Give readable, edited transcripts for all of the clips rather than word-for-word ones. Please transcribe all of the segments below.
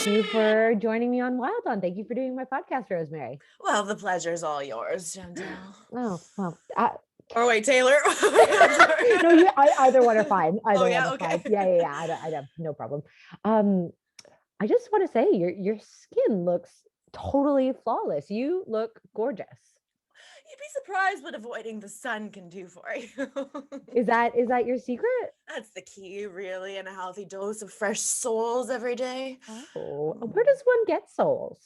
you for joining me on Wild On. Thank you for doing my podcast, Rosemary. Well, the pleasure's all yours, Chantel. Oh, well. Or wait, Taylor. No, either one are fine. Either one are okay. fine. Yeah. I have no problem. I just want to say your skin looks totally flawless. You look gorgeous. You'd be surprised what avoiding the sun can do for you. Is that your secret? That's the key, really, and a healthy dose of fresh souls every day. Oh, where does one get souls?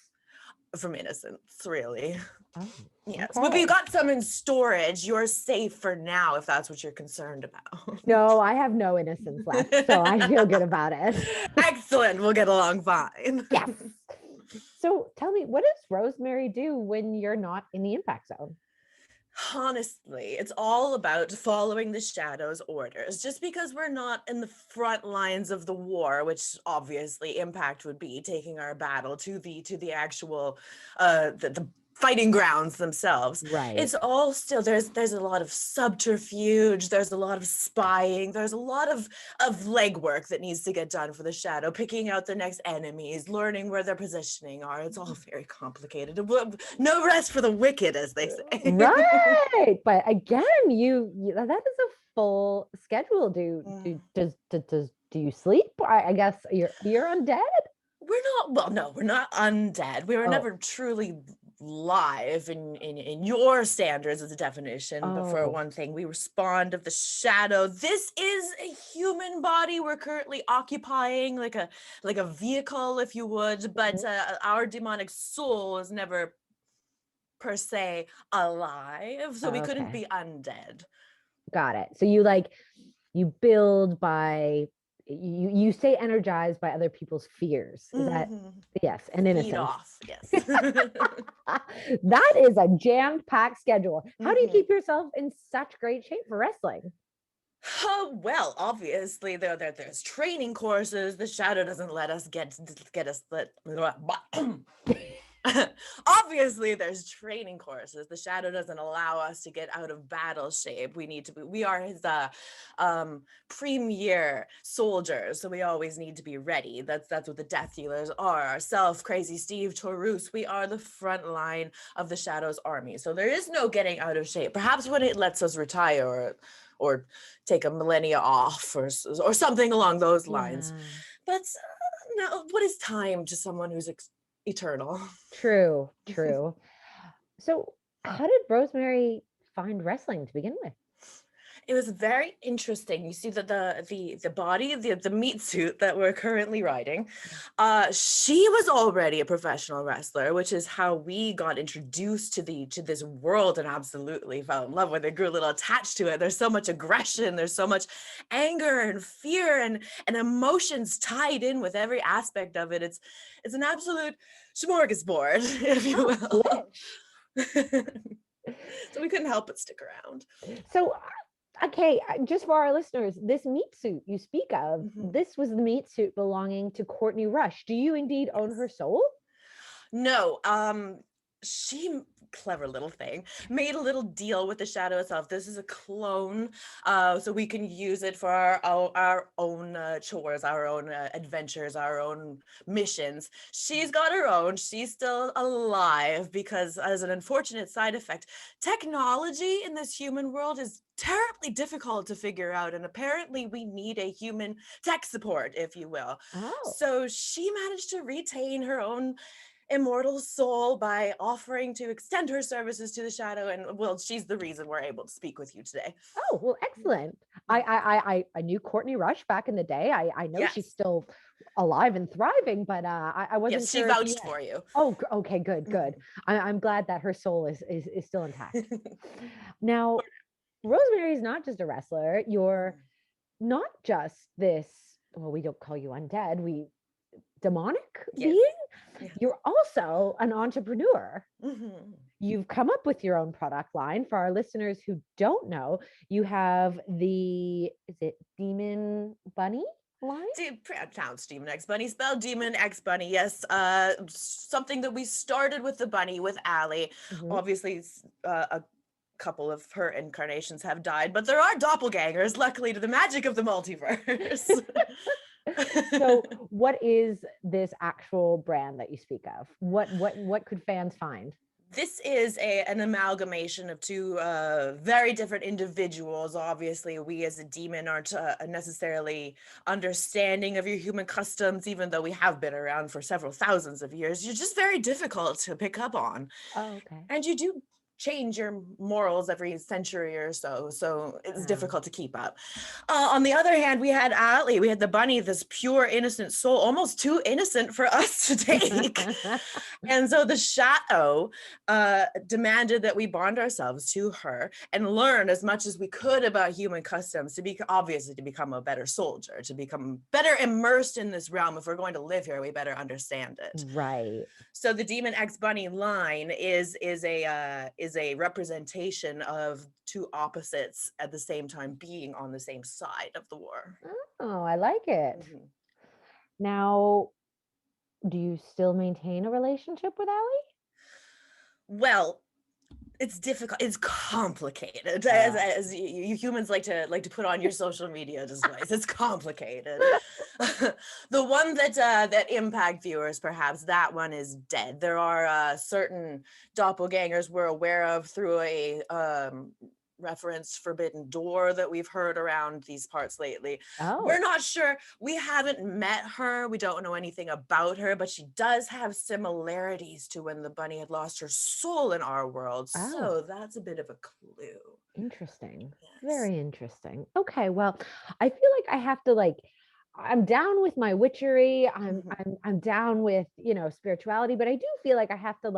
From innocence, really. Oh, yes, okay. but we got some in storage. You're safe for now, if that's what you're concerned about. No, I have no innocence left, so I feel good about it. Excellent. We'll get along fine. Yes. So tell me, what does Rosemary do when you're not in the impact zone? Honestly, it's all about following the Shadow's orders. Just because we're not in the front lines of the war, which obviously Impact would be, taking our battle to the actual the fighting grounds themselves. Right. It's all still there's a lot of subterfuge, there's a lot of spying, there's a lot of legwork that needs to get done for the Shadow, picking out the next enemies, learning where their positioning are. It's all very complicated. No rest for the wicked, as they say. Right. But again, you that is a full schedule. Do you sleep? I guess you're undead? We're not undead. We were never truly live in your standards as a definition, but for one thing, we were spawned of the Shadow. This is a human body we're currently occupying, like a vehicle, if you would, but our demonic soul is never per se alive, so we couldn't be undead. Got it. So you build by you stay energized by other people's fears. Is that yes, and innocence. Feed off, yes. That is a jammed-packed schedule. How do you keep yourself in such great shape for wrestling? Oh, well, obviously there's training courses. The Shadow doesn't let us get us obviously there's training courses. The Shadow doesn't allow us to get out of battle shape. We are his premier soldiers, so we always need to be ready. That's what the Death Dealers are. Ourself, Crazy Steve, Taurus, we are the front line of the Shadow's army, so there is no getting out of shape. Perhaps when it lets us retire or take a millennia off or something along those lines. But no, what is time to someone who's eternal? True. So how did Rosemary find wrestling to begin with? It was very interesting. You see that the body, the meat suit that we're currently riding, she was already a professional wrestler, which is how we got introduced to this world and absolutely fell in love with it, grew a little attached to it. There's so much aggression, there's so much anger and fear and emotions tied in with every aspect of it. It's an absolute smorgasbord, if you will. So we couldn't help but stick around. So okay, just for our listeners, this meat suit you speak of, this was the meat suit belonging to Courtney Rush. Do you indeed own her soul? No, she, clever little thing, made a little deal with the Shadow itself. This is a clone, so we can use it for our own chores, our own adventures, our own missions. She's got her own. She's still alive because, as an unfortunate side effect, technology in this human world is terribly difficult to figure out, and apparently we need a human tech support, if you will. So she managed to retain her own immortal soul by offering to extend her services to the Shadow, and well, she's the reason we're able to speak with you today. Oh, well, excellent. I knew Courtney Rush back in the day. I know she's still alive and thriving, but I wasn't sure. She vouched for you. Oh, okay, good. I'm glad that her soul is still intact. Now, Rosemary is not just a wrestler. You're not just this, well, we don't call you undead, demonic being. You're also an entrepreneur. You've come up with your own product line. For our listeners who don't know, you have is it Demon Bunny line? Pronounced Demon X Bunny, spelled Demon X Bunny. Yes, something that we started with the bunny with Allie. Obviously, a couple of her incarnations have died, but there are doppelgangers, luckily, to the magic of the multiverse. So what is this actual brand that you speak of? What could fans find? This is an amalgamation of two very different individuals. Obviously, we as a demon aren't necessarily understanding of your human customs, even though we have been around for several thousands of years. You're just very difficult to pick up on. Oh, okay. And you do change your morals every century or so, so it's difficult to keep up. On the other hand, we had Ali, we had the bunny, this pure innocent soul, almost too innocent for us to take. And so the shadow demanded that we bond ourselves to her and learn as much as we could about human customs to be obviously to become a better soldier, to become better immersed in this realm. If we're going to live here, we better understand it. Right. So the Demon X Bunny line is a representation of two opposites at the same time being on the same side of the war. Oh, I like it. Now, do you still maintain a relationship with Ali? Well, it's difficult. It's complicated, as you humans like to put on your social media displays. It's complicated. The one that impact viewers, perhaps that one is dead. There are certain doppelgangers we're aware of through a referenced Forbidden Door that we've heard around these parts lately. We're not sure. We haven't met her. We don't know anything about her, but she does have similarities to when the bunny had lost her soul in our world. So that's a bit of a clue. Interesting. Yes. Very interesting. Okay, well, I feel like I have to I'm down with my witchery. I'm down with, spirituality, but I do feel like I have to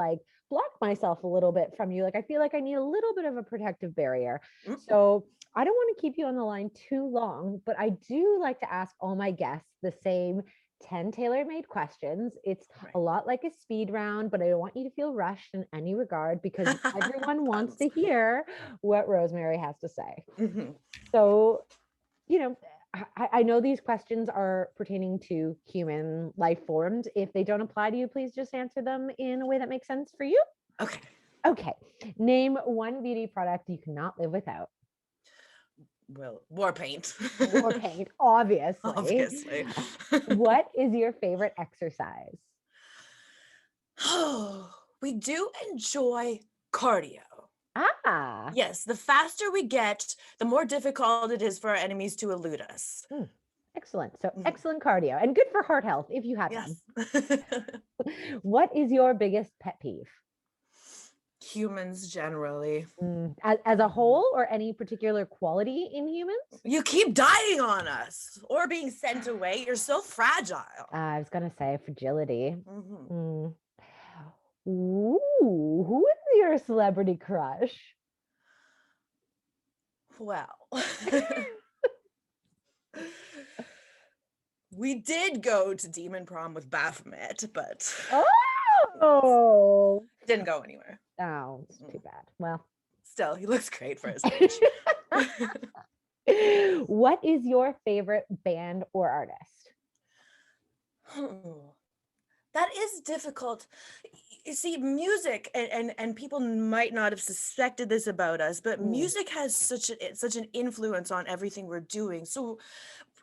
block myself a little bit from you. I feel like I need a little bit of a protective barrier. So I don't want to keep you on the line too long, but I do like to ask all my guests the same 10 tailor-made questions. It's a lot like a speed round, but I don't want you to feel rushed in any regard because everyone wants to hear what Rosemary has to say. So, I know these questions are pertaining to human life forms. If they don't apply to you, please just answer them in a way that makes sense for you. Okay. Okay. Name one beauty product you cannot live without. Well, war paint. War paint, obviously. Obviously. What is your favorite exercise? Oh, we do enjoy cardio. Yes, the faster we get, the more difficult it is for our enemies to elude us. Excellent. So excellent cardio and good for heart health if you have one. What is your biggest pet peeve? Humans generally. As a whole, or any particular quality in humans? You keep dying on us or being sent away. You're so fragile. I was going to say fragility. Ooh, who is your celebrity crush? Well, we did go to Demon Prom with Baphomet, but didn't go anywhere. Oh, it's too bad. Well, still, he looks great for his age. What is your favorite band or artist? That is difficult. You see, music, and people might not have suspected this about us, but music has such an influence on everything we're doing. So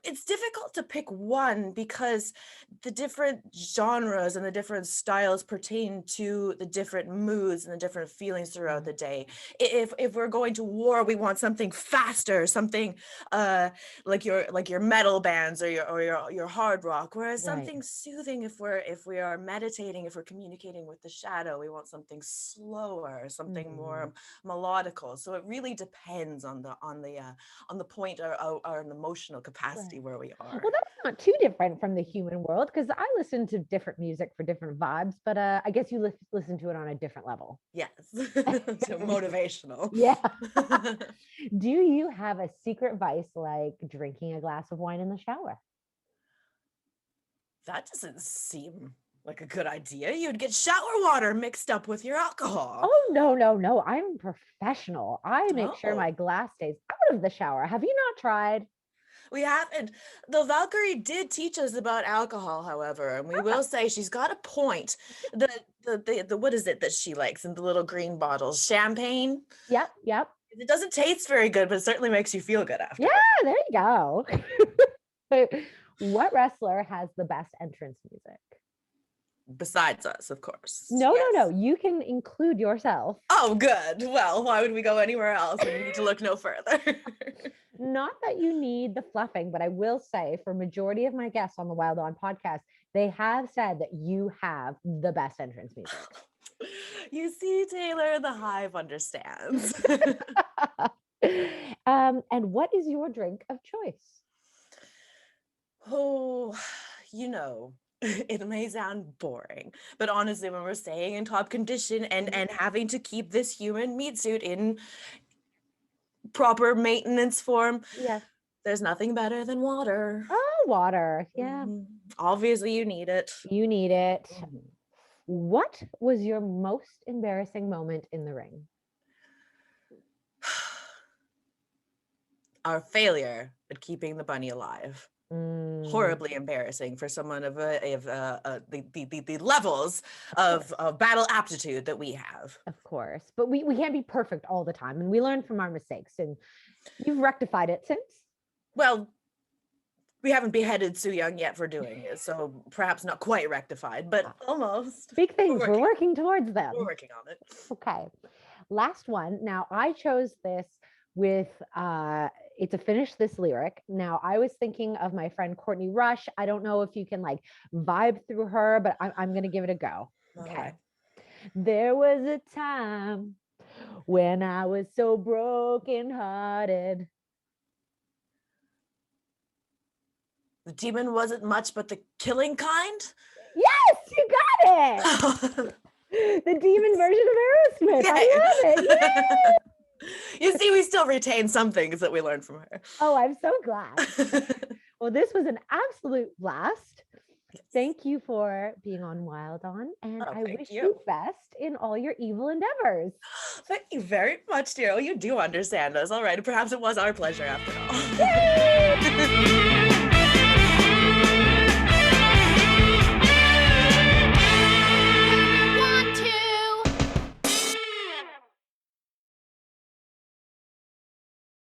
it's difficult to pick one because the different genres and the different styles pertain to the different moods and the different feelings throughout the day. If we're going to war, we want something faster, something like your metal bands or your hard rock. Whereas something soothing, if we are meditating, if we're communicating with the shadow, we want something slower, something more melodical. So it really depends on the point or an emotional capacity where we are. Well, that's not too different from the human world because I listen to different music for different vibes, but I guess you listen to it on a different level. Yes. So motivational. Yeah. Do you have a secret vice like drinking a glass of wine in the shower? That doesn't seem like a good idea. You'd get shower water mixed up with your alcohol. Oh, no. I'm professional. I make sure my glass stays out of the shower. Have you not tried? We haven't. The Valkyrie did teach us about alcohol, however, and we will say she's got a point. The what is it that she likes in the little green bottles? Champagne? Yep. It doesn't taste very good, but it certainly makes you feel good after. Yeah, there you go. What wrestler has the best entrance music? Besides us, of course. No, Yes. no. You can include yourself. Oh, good. Well, why would we go anywhere else? We need to look no further. Not that you need the fluffing, but I will say for majority of my guests on the Wild On podcast, they have said that you have the best entrance music. You see, Taylor, the hive understands. And what is your drink of choice? Oh, it may sound boring, but honestly, when we're staying in top condition and having to keep this human meat suit in proper maintenance form, Yeah. there's nothing better than water. Oh, water. Yeah. Obviously, you need it. You need it. What was your most embarrassing moment in the ring? Our failure at keeping the bunny alive. Horribly embarrassing for someone of the levels of battle aptitude that we have. Of course, but we can't be perfect all the time, and we learn from our mistakes, and you've rectified it since. Well, we haven't beheaded Su Young yet for doing it, so perhaps not quite rectified, but almost. Big things. We're working towards them. We're working on it. Okay, last one. Now I chose this with it's a finish this lyric. Now I was thinking of my friend Courtney Rush. I don't know if you can like vibe through her, but I'm gonna give it a go. Okay. Right. There was a time when I was so brokenhearted. The demon wasn't much but the killing kind? Yes, you got it. The demon version of Aerosmith. Yay. I love it. Yay. You see, we still retain some things that we learned from her. Oh, I'm so glad. Well, this was an absolute blast. Yes. Thank you for being on Wild On, and I wish you best in all your evil endeavors. Thank you very much, dear. Oh, you do understand us. All right, perhaps it was our pleasure after all.